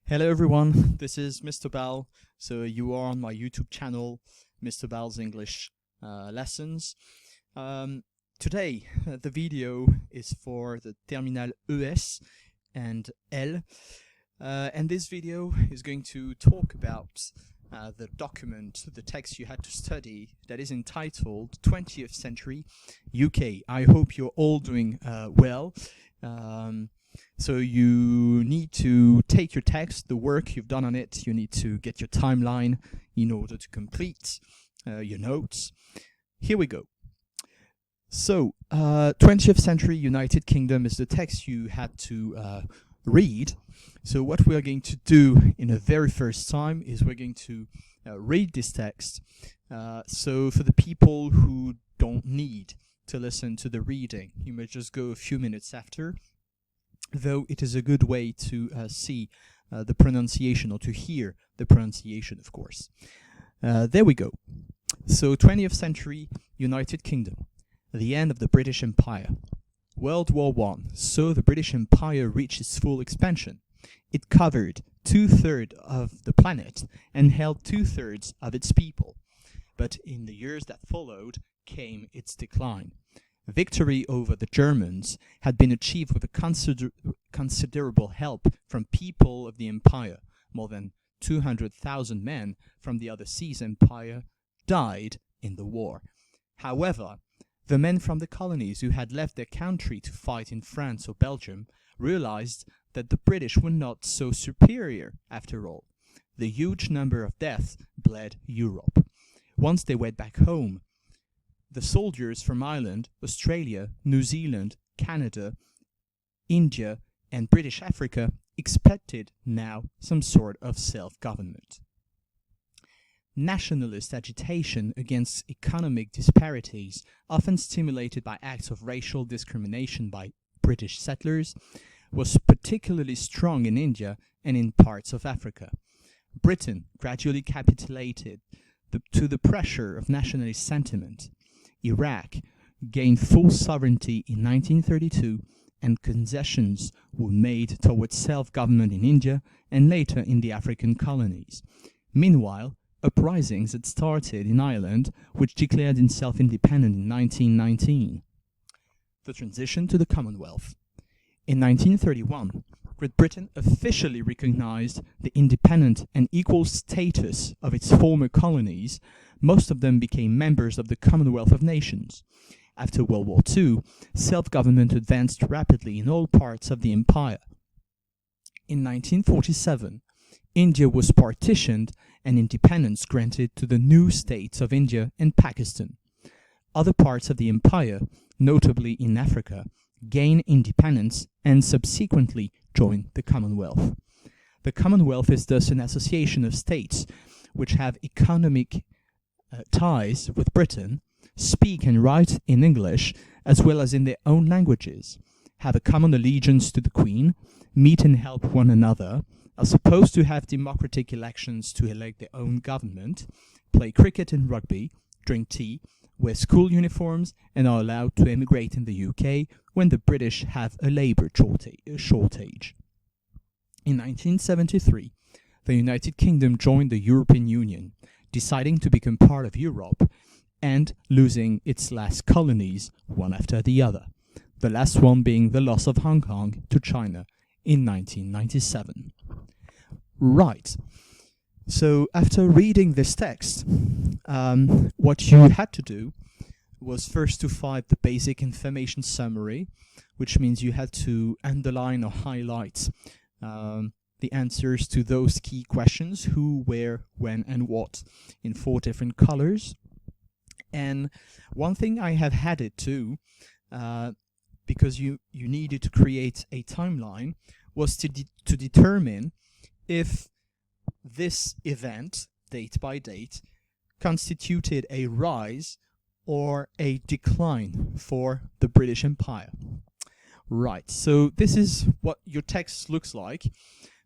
Hello everyone, this is Mr. Bell. So you are on my YouTube channel, Mr. Bell's English Lessons. Today the video is for the terminal ES and L, and this video is going to talk about the document, the text you had to study that is entitled 20th Century UK. I hope you're all doing well. So you need to take your text, the work you've done on it, you need to get your timeline in order to complete your notes. Here we go. So 20th Century United Kingdom is the text you had to read. So what we are going to do in the very first time is we're going to read this text. So for the people who don't need to listen to the reading, you may just go a few minutes after, though it is a good way to see the pronunciation, or to hear the pronunciation, of course. There we go. So 20th Century United Kingdom, the end of the British Empire. World War I saw the British Empire reach its full expansion. It covered 2/3 of the planet and held 2/3 of its people. But in the years that followed came its decline. Victory over the Germans had been achieved with a considerable help from people of the empire. More than 200,000 men from the other seas empire died in the war. However, the men from the colonies who had left their country to fight in France or Belgium realized that the British were not so superior after all. The huge number of deaths bled Europe. Once they went back home, the soldiers from Ireland, Australia, New Zealand, Canada, India, and British Africa expected now some sort of self-government. Nationalist agitation against economic disparities, often stimulated by acts of racial discrimination by British settlers, was particularly strong in India and in parts of Africa. Britain gradually capitulated to the pressure of nationalist sentiment. Iraq gained full sovereignty in 1932, and concessions were made towards self-government in India and later in the African colonies. Meanwhile, uprisings had started in Ireland, which declared itself independent in 1919. The transition to the Commonwealth. In 1931, Great Britain officially recognized the independent and equal status of its former colonies. Most of them became members of the Commonwealth of Nations. After World War II, self-government advanced rapidly in all parts of the empire. In 1947, India was partitioned and independence granted to the new states of India and Pakistan. Other parts of the empire, notably in Africa, gained independence and subsequently joined the Commonwealth. The Commonwealth is thus an association of states which have economic ties with Britain, speak and write in English as well as in their own languages, have a common allegiance to the Queen, meet and help one another, are supposed to have democratic elections to elect their own government, play cricket and rugby, drink tea, wear school uniforms, and are allowed to emigrate in the UK when the British have a labour shortage. In 1973, the United Kingdom joined the European Union, deciding to become part of Europe and losing its last colonies one after the other, the last one being the loss of Hong Kong to China in 1997. Right. So after reading this text, what you had to do was first to find the basic information summary, which means you had to underline or highlight the answers to those key questions: who, where, when, and what, in 4 different colors. And one thing I have added too, because you needed to create a timeline, was to determine if this event, date by date, constituted a rise or a decline for the British Empire. Right, so this is what your text looks like.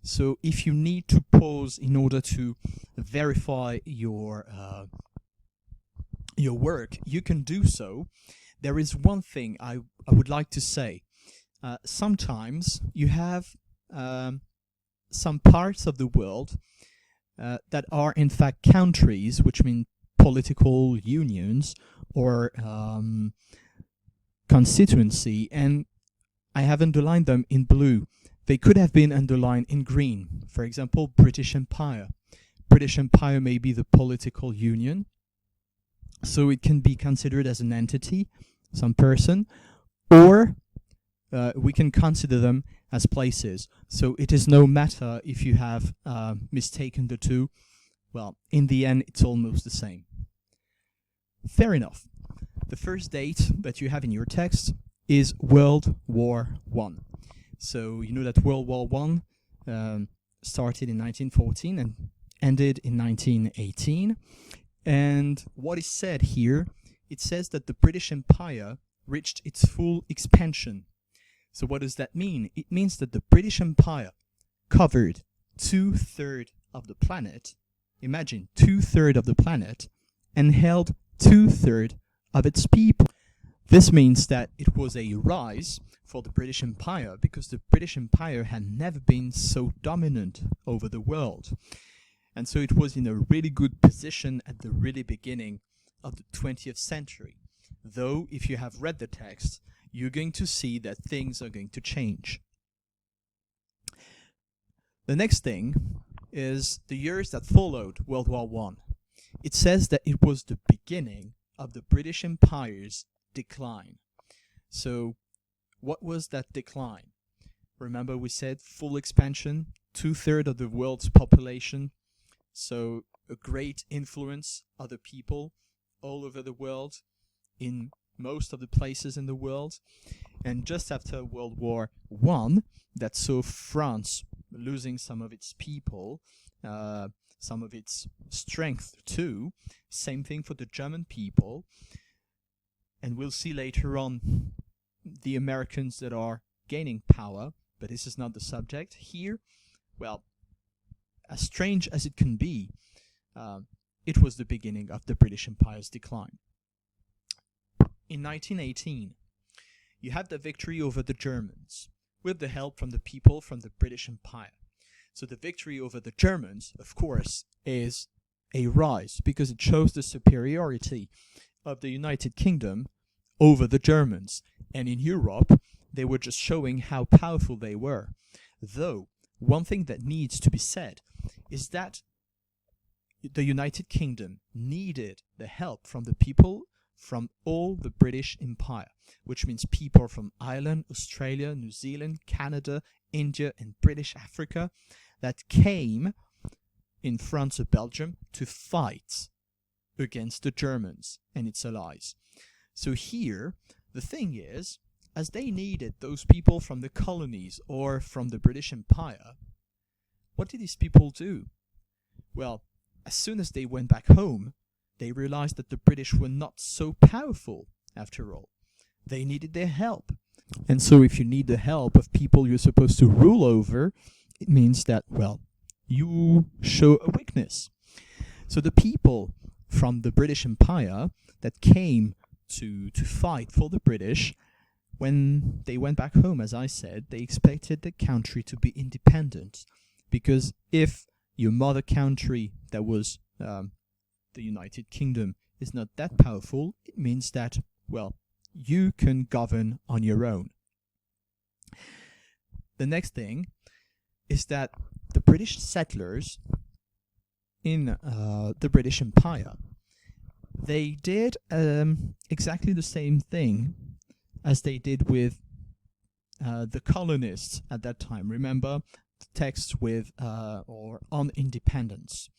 So if you need to pause in order to verify your work, you can do so. There is one thing I would like to say. Sometimes you have some parts of the world that are in fact countries, which mean political unions or constituency, and I have underlined them in blue. They could have been underlined in green. For example, British Empire. British Empire may be the political union, so it can be considered as an entity, some person, or we can consider them as places. So it is no matter if you have mistaken the two. Well, in the end, it's almost the same. Fair enough. The first date that you have in your text is World War I. So you know that World War I started in 1914 and ended in 1918. And what is said here, it says that the British Empire reached its full expansion. So what does that mean? It means that the British Empire covered 2/3 of the planet. Imagine 2/3 of the planet, and held 2/3 of its people. This means that it was a rise for the British Empire because the British Empire had never been so dominant over the world. And so it was in a really good position at the really beginning of the 20th century. Though, if you have read the text, you're going to see that things are going to change. The next thing is the years that followed World War I. It says that it was the beginning of the British Empire's decline. So, what was that decline? Remember we said full expansion, 2/3 of the world's population, so a great influence of the people all over the world, in most of the places in the world. And just after World War I, that saw France losing some of its people, some of its strength too. Same thing for the German people. And we'll see later on the Americans that are gaining power, but this is not the subject here. Well, as strange as it can be, it was the beginning of the British Empire's decline. In 1918, you have the victory over the Germans, with the help from the people from the British Empire. So the victory over the Germans, of course, is a rise, because it shows the superiority of the United Kingdom over the Germans. And in Europe, they were just showing how powerful they were. Though, one thing that needs to be said is that the United Kingdom needed the help from the people from all the British Empire, which means people from Ireland, Australia, New Zealand, Canada, India, and British Africa that came in France or Belgium to fight against the Germans and its allies. So here, the thing is, as they needed those people from the colonies or from the British Empire, what did these people do? Well, as soon as they went back home, they realized that the British were not so powerful after all. They needed their help. And so if you need the help of people you're supposed to rule over, it means that, well, you show a weakness. So the people from the British Empire that came to fight for the British, when they went back home, as I said, they expected the country to be independent. Because if your mother country, that was the United Kingdom, is not that powerful, it means that, well, you can govern on your own. The next thing is that the British settlers in the British Empire, they did exactly the same thing as they did with the colonists at that time. Remember the text with or on independence.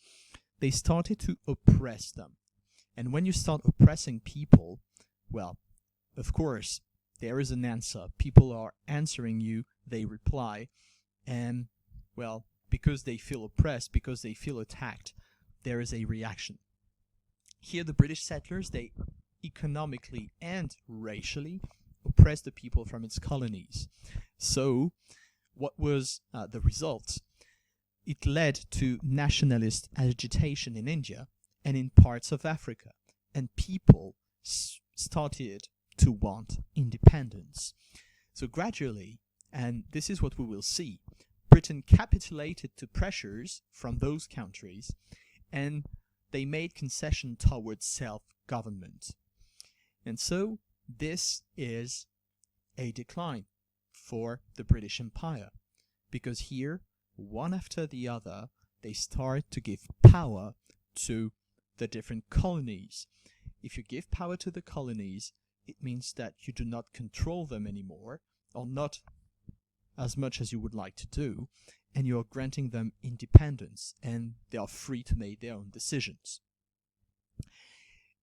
They started to oppress them. And when you start oppressing people, well, of course, there is an answer. People are answering you, they reply, and, well, because they feel oppressed, because they feel attacked, there is a reaction. Here, the British settlers, they economically and racially oppressed the people from its colonies. So, what was the result? It led to nationalist agitation in India and in parts of Africa, and people started to want independence. So gradually, and this is what we will see, Britain capitulated to pressures from those countries, and they made concession towards self-government. And so this is a decline for the British Empire, because here, one after the other, they start to give power to the different colonies. If you give power to the colonies, it means that you do not control them anymore, or not as much as you would like to do, and you're granting them independence, and they are free to make their own decisions.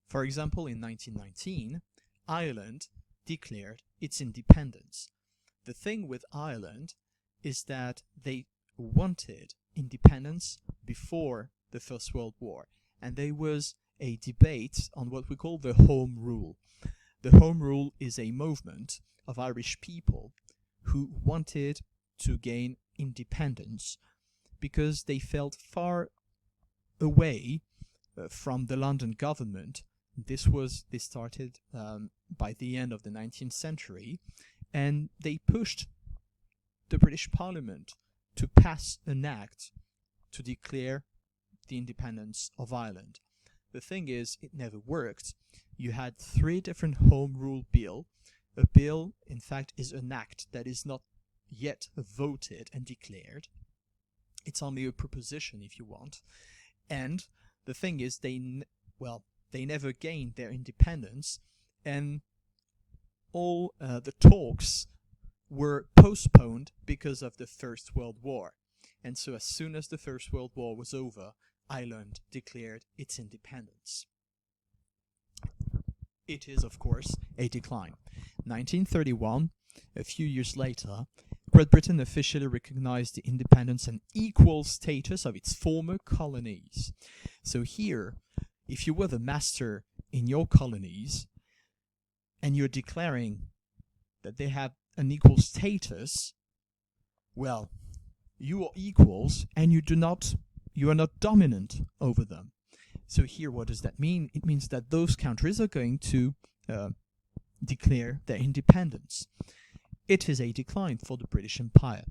For example, in 1919, Ireland declared its independence. The thing with Ireland is that they wanted independence before the First World War, and there was a debate on what we call the Home Rule. The Home Rule is a movement of Irish people who wanted to gain independence because they felt far away from the London government. This started by the end of the 19th century, and they pushed the British Parliament to pass an act to declare the independence of Ireland. The thing is, it never worked. You had 3 different Home Rule bills. A bill, in fact, is an act that is not yet voted and declared. It's only a proposition, if you want. And the thing is, they never gained their independence, and all the talks were postponed because of the First World War. And so as soon as the First World War was over, Ireland declared its independence. It is, of course, a decline. 1931, a few years later, Great Britain officially recognized the independence and equal status of its former colonies. So here, if you were the master in your colonies, and you're declaring that they have an equal status, well, you are equals, and you are not dominant over them. So here, what does that mean? It means that those countries are going to declare their independence. It is a decline for the British Empire.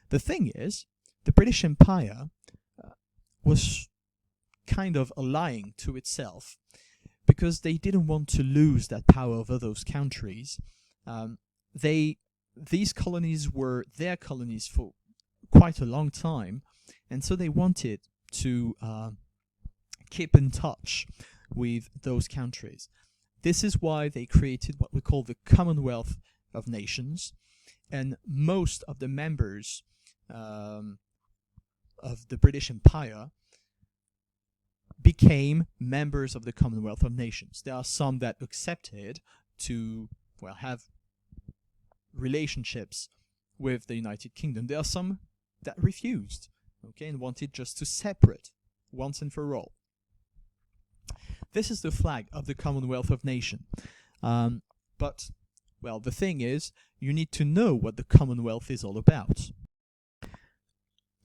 The thing is, the British Empire was kind of lying to itself, because they didn't want to lose that power over those countries. These colonies were their colonies for quite a long time, and so they wanted to keep in touch with those countries. This is why they created what we call the Commonwealth of Nations, and most of the members of the British Empire became members of the Commonwealth of Nations. There are some that accepted to, have relationships with the United Kingdom. There are some that refused, and wanted just to separate once and for all. This is the flag of the Commonwealth of Nation. But the thing is, you need to know what the Commonwealth is all about.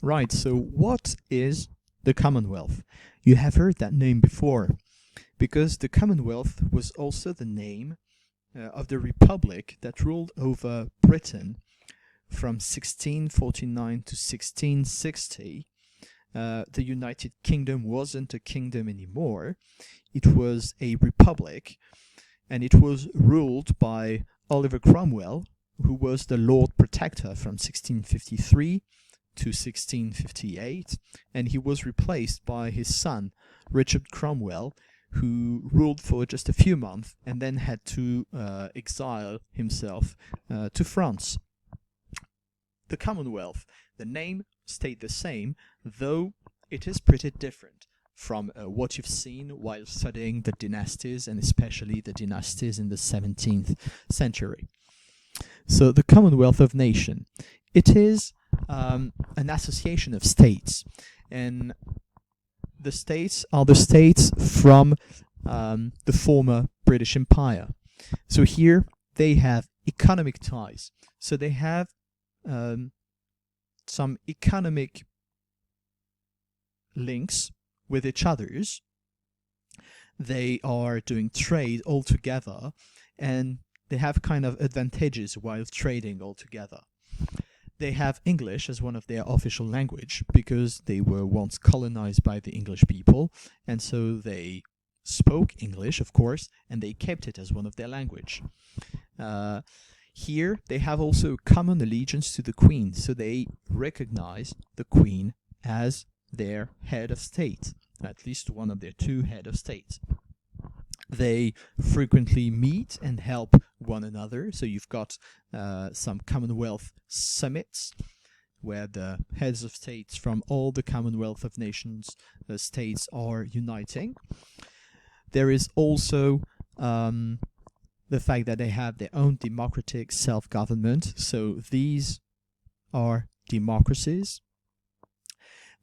Right, so what is the Commonwealth? You have heard that name before, because the Commonwealth was also the name of the republic that ruled over Britain from 1649 to 1660. The United Kingdom wasn't a kingdom anymore. It was a republic, and it was ruled by Oliver Cromwell, who was the Lord Protector from 1653 to 1658, and he was replaced by his son, Richard Cromwell, who ruled for just a few months and then had to exile himself to France. The Commonwealth, the name stayed the same, though it is pretty different from what you've seen while studying the dynasties, and especially the dynasties in the 17th century. So the Commonwealth of Nation, it is an association of states, and the states are the states from the former British Empire. So here they have economic ties. So they have some economic links with each others. They are doing trade all together, and they have kind of advantages while trading all together. They have English as one of their official language because they were once colonized by the English people, and so they spoke English, of course, and they kept it as one of their language. Here, they have also common allegiance to the Queen, so they recognize the Queen as their head of state, at least one of their two head of state. They frequently meet and help one another. So you've got some Commonwealth summits where the heads of states from all the Commonwealth of Nations states are uniting. There is also the fact that they have their own democratic self-government. So these are democracies.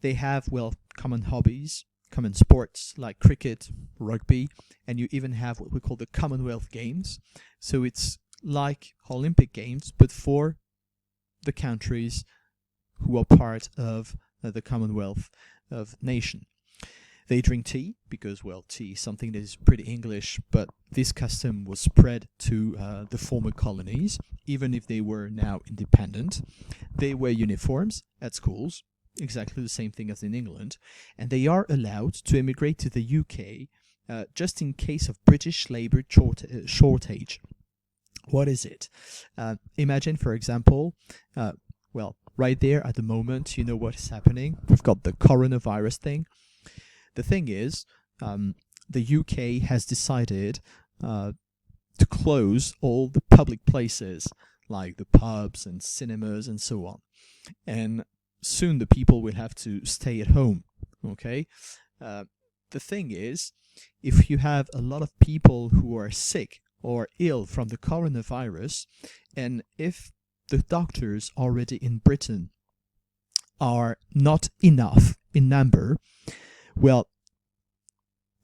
They have, well, common hobbies, common sports like cricket, rugby, and you even have what we call the Commonwealth Games. So it's like Olympic Games, but for the countries who are part of the Commonwealth of Nation. They drink tea because, well, tea is something that is pretty English, but this custom was spread to the former colonies, even if they were now independent. They wear uniforms at schools, exactly the same thing as in England, and they are allowed to emigrate to the UK just in case of British labour shortage. What is it? Imagine, for example, well, right there at the moment, you know what is happening. We've got the coronavirus thing. The thing is, the UK has decided to close all the public places, like the pubs and cinemas and so on. And soon the people will have to stay at home, okay? The thing is, if you have a lot of people who are sick or ill from the coronavirus, and if the doctors already in Britain are not enough in number, well,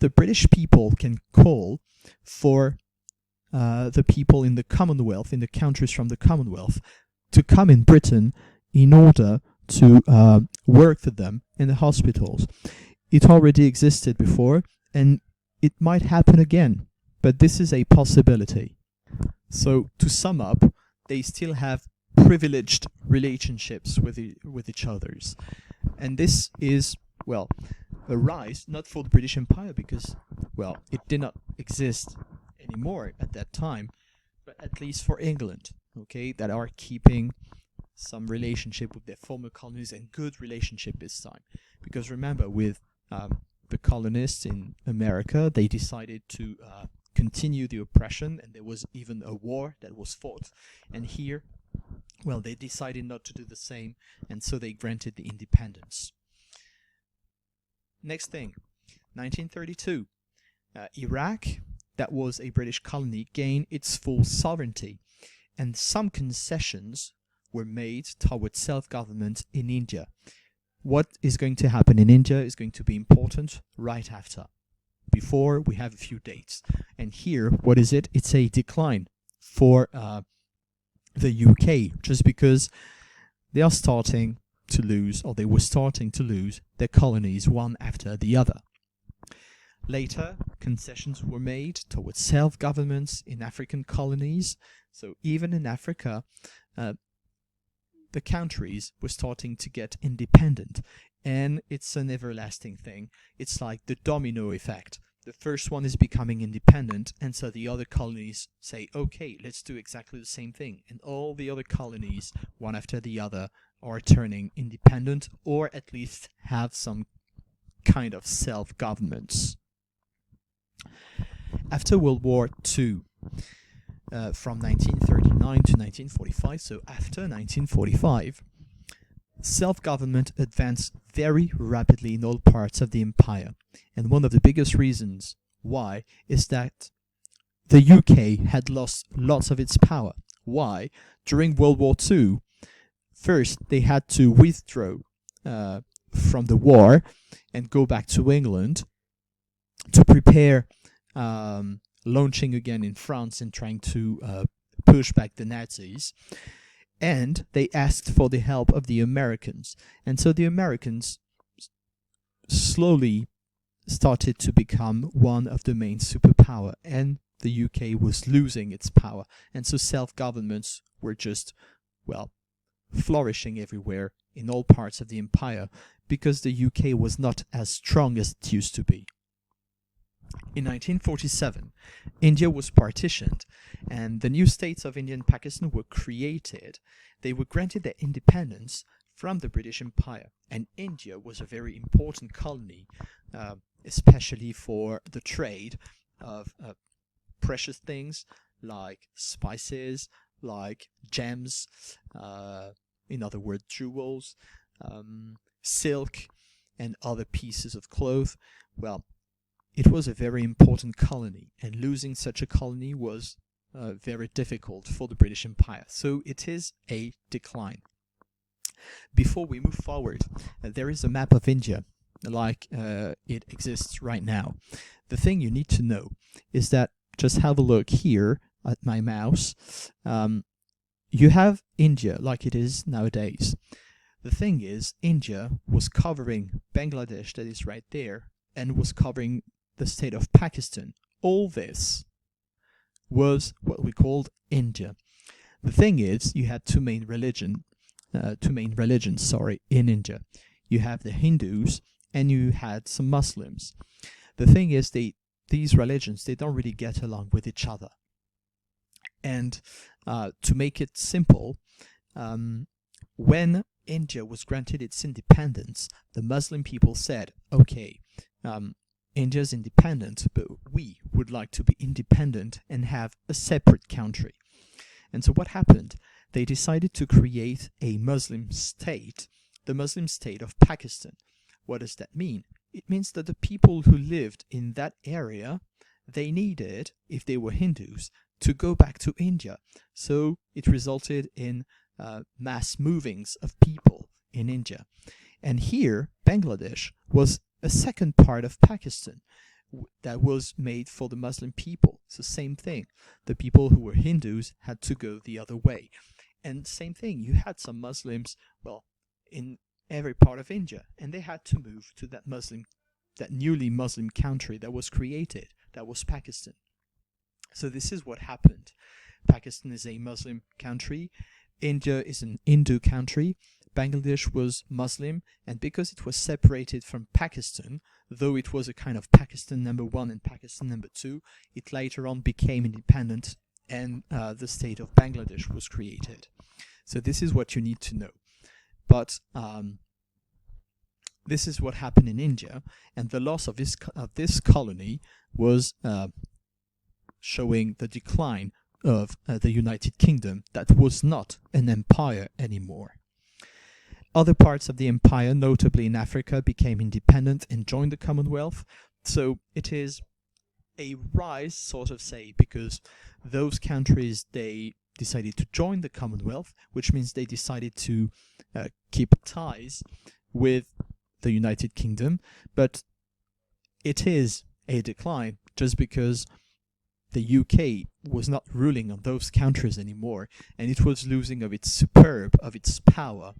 the British people can call for the people in the Commonwealth, in the countries from the Commonwealth, to come in Britain in order to work for them in the hospitals. It already existed before, and it might happen again, but this is a possibility. So to sum up, they still have privileged relationships with each others, and this is, well, a rise not for the British Empire because, well, it did not exist anymore at that time, but at least for England, okay, that are keeping some relationship with their former colonies, and good relationship this time. Because remember, with the colonists in America, they decided to continue the oppression, and there was even a war that was fought. And here, well, they decided not to do the same, and so they granted the independence. Next thing, 1932. Iraq, that was a British colony, gained its full sovereignty, and some concessions were made towards self-government in India. What is going to happen in India is going to be important right after. Before, we have a few dates. And here, what is it? It's a decline for the UK, just because they are starting to lose, or they were starting to lose, their colonies one after the other. Later, concessions were made towards self-governments in African colonies. So even in Africa, the countries were starting to get independent, and it's an everlasting thing. It's like the domino effect. The first one is becoming independent, and so the other colonies say, okay, let's do exactly the same thing. And all the other colonies, one after the other, are turning independent, or at least have some kind of self-governments. After World War II, from 1939 to 1945, so after 1945, self-government advanced very rapidly in all parts of the empire. And one of the biggest reasons why is that the UK had lost lots of its power. Why? During World War II, first they had to withdraw from the war and go back to England to prepare launching again in France and trying to push back the Nazis. And they asked for the help of the Americans. And so the Americans slowly started to become one of the main superpower, and the UK was losing its power. And so self-governments were just, well, flourishing everywhere in all parts of the empire because the UK was not as strong as it used to be. In 1947, India was partitioned and the new states of India and Pakistan were created. They were granted their independence from the British Empire, and India was a very important colony, especially for the trade of precious things like spices, like gems, in other words, jewels, silk, and other pieces of cloth. Well, it was a very important colony, and losing such a colony was very difficult for the British Empire. So it is a decline. Before we move forward, there is a map of India like it exists right now. The thing you need to know is that, just have a look here at my mouse. You have India like it is nowadays. The thing is, India was covering Bangladesh, that is right there, and was covering the state of Pakistan. All this was what we called India. The thing is, you had two main religions in India. You have the Hindus and you had some Muslims. The thing is, these religions, they don't really get along with each other. And to make it simple, when India was granted its independence, the Muslim people said, okay, India's independent, but we would like to be independent and have a separate country. And so what happened? They decided to create a Muslim state, the Muslim state of Pakistan. What does that mean? It means that the people who lived in that area, they needed, if they were Hindus, to go back to India. So it resulted in mass movings of people in India. And here, Bangladesh was a second part of Pakistan that was made for the Muslim people. So same thing. The people who were Hindus had to go the other way. And same thing, you had some Muslims, well, in every part of India, and they had to move to that newly Muslim country that was created, that was Pakistan. So this is what happened. Pakistan is a Muslim country, India is an Hindu country, Bangladesh was Muslim, and because it was separated from Pakistan, though it was a kind of Pakistan number 1 and Pakistan number 2, it later on became independent, and the state of Bangladesh was created. So this is what you need to know. But this is what happened in India, and the loss of this colony was showing the decline of the United Kingdom, that was not an empire anymore. Other parts of the empire, notably in Africa, became independent and joined the Commonwealth. So it is a rise, sort of say, because those countries, they decided to join the Commonwealth, which means they decided to keep ties with the United Kingdom. But it is a decline just because the UK was not ruling on those countries anymore, and it was losing of its power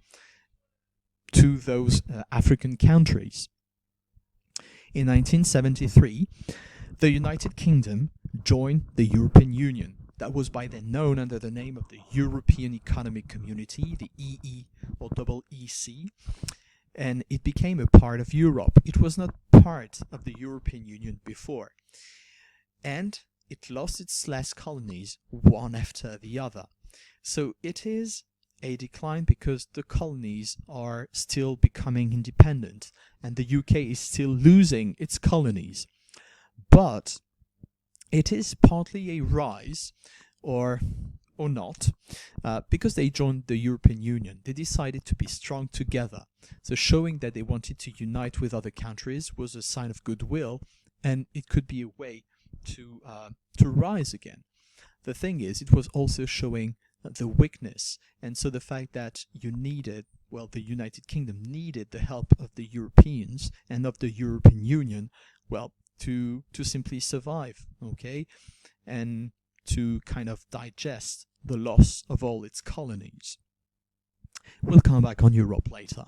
to those African countries. In 1973, the United Kingdom joined the European Union. That was by then known under the name of the European Economic Community, the EE or EEC, and it became a part of Europe. It was not part of the European Union before. And it lost its last colonies one after the other. So it is a decline because the colonies are still becoming independent and the UK is still losing its colonies. But it is partly a rise, or not, because they joined the European Union. They decided to be strong together. So showing that they wanted to unite with other countries was a sign of goodwill, and it could be a way to rise again. The thing is, it was also showing the weakness, and so the fact that the United Kingdom needed the help of the Europeans and of the European Union, to simply survive, okay, and to kind of digest the loss of all its colonies. We'll come back on Europe later.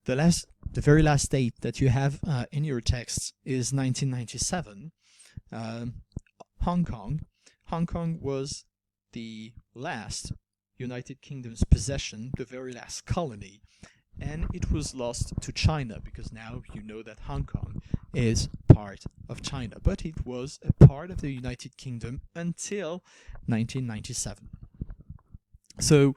The very last date that you have in your text is 1997. Hong Kong. Hong Kong was the last United Kingdom's possession, the very last colony, and it was lost to China, because now you know that Hong Kong is part of China, but it was a part of the United Kingdom until 1997. So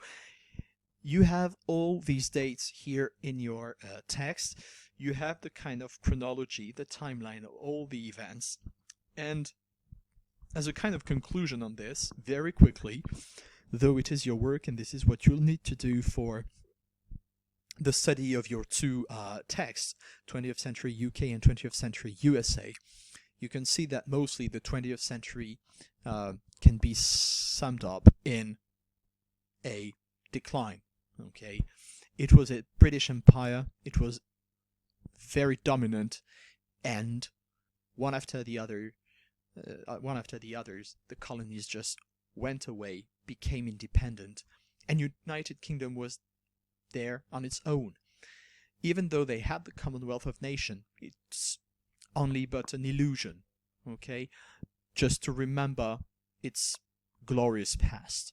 you have all these dates here in your text. You have the kind of chronology, the timeline of all the events, and as a kind of conclusion on this, very quickly, though it is your work and this is what you'll need to do for the study of your two texts, 20th century UK and 20th century USA, you can see that mostly the 20th century can be summed up in a decline. Okay, it was a British Empire, it was very dominant, and one after the others, the colonies just went away, became independent, and United Kingdom was there on its own. Even though they had the Commonwealth of Nation, it's only but an illusion, okay? Just to remember its glorious past.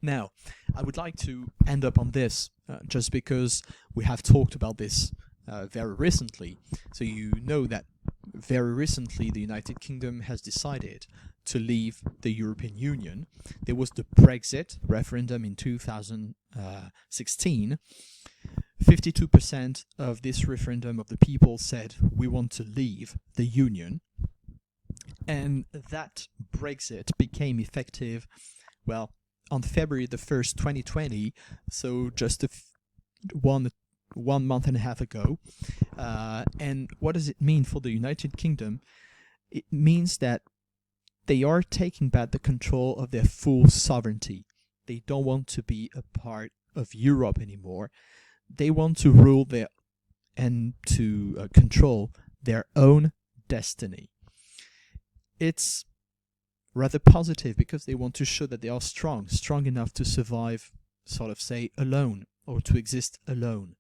Now, I would like to end up on this, just because we have talked about this very recently. So you know that very recently the United Kingdom has decided to leave the European Union. There was the Brexit referendum in 2016. 52% of this referendum of the people said we want to leave the Union. And that Brexit became effective, well, on February the 1st, 2020, so just one month and a half ago. And what does it mean for the United Kingdom? It means that they are taking back the control of their full sovereignty. They don't want to be a part of Europe anymore. They want to rule and to control their own destiny. It's rather positive because they want to show that they are strong enough to survive, sort of say, alone, or to exist alone.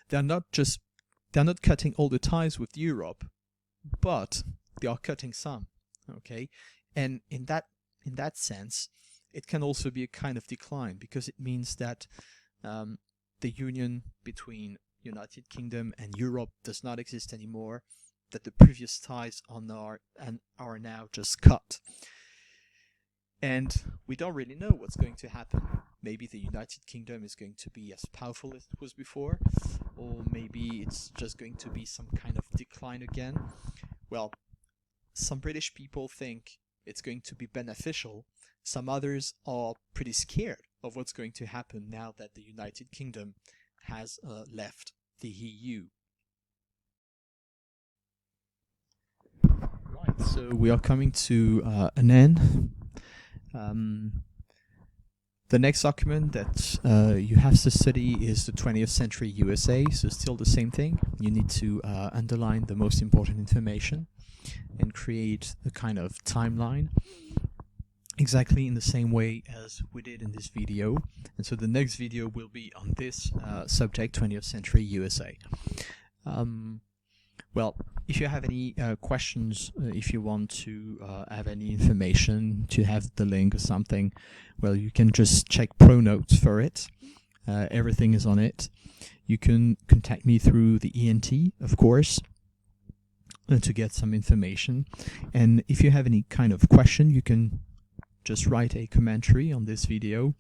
They're not cutting all the ties with Europe, but they are cutting some. Okay, and in that sense, it can also be a kind of decline, because it means that the union between United Kingdom and Europe does not exist anymore, that the previous ties are now just cut. And we don't really know what's going to happen. Maybe the United Kingdom is going to be as powerful as it was before, or maybe it's just going to be some kind of decline again. Well, some British people think it's going to be beneficial. Some others are pretty scared of what's going to happen now that the United Kingdom has left the EU. Right, so we are coming to an end. The next document that you have to study is the 20th century USA, so still the same thing. You need to underline the most important information and create a kind of timeline, exactly in the same way as we did in this video. And so the next video will be on this subject, 20th century USA. Well, if you have any questions, if you want to have any information, to have the link or something, well, you can just check Pronote for it. Everything is on it. You can contact me through the ENT, of course, to get some information. And if you have any kind of question, you can just write a commentary on this video.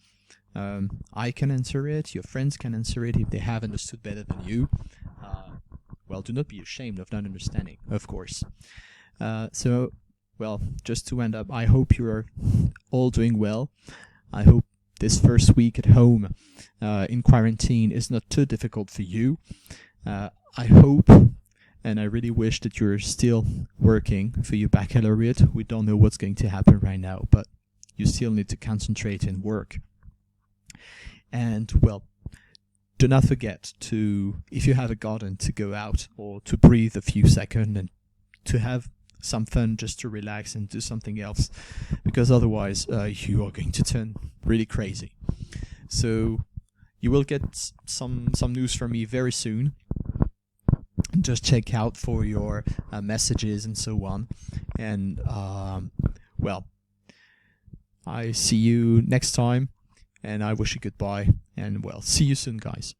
I can answer it, your friends can answer it if they have understood better than you. Well, do not be ashamed of not understanding, of course. So, well, just to end up, I hope you are all doing well. I hope this first week at home in quarantine is not too difficult for you. I hope, and I really wish that you're still working for your baccalaureate. We don't know what's going to happen right now, but you still need to concentrate and work. And, well, do not forget to, if you have a garden, to go out or to breathe a few seconds and to have some fun, just to relax and do something else, because otherwise you are going to turn really crazy. So you will get some news from me very soon. Just check out for your messages and so on. And well, I see you next time, and I wish you goodbye, and well, see you soon, guys.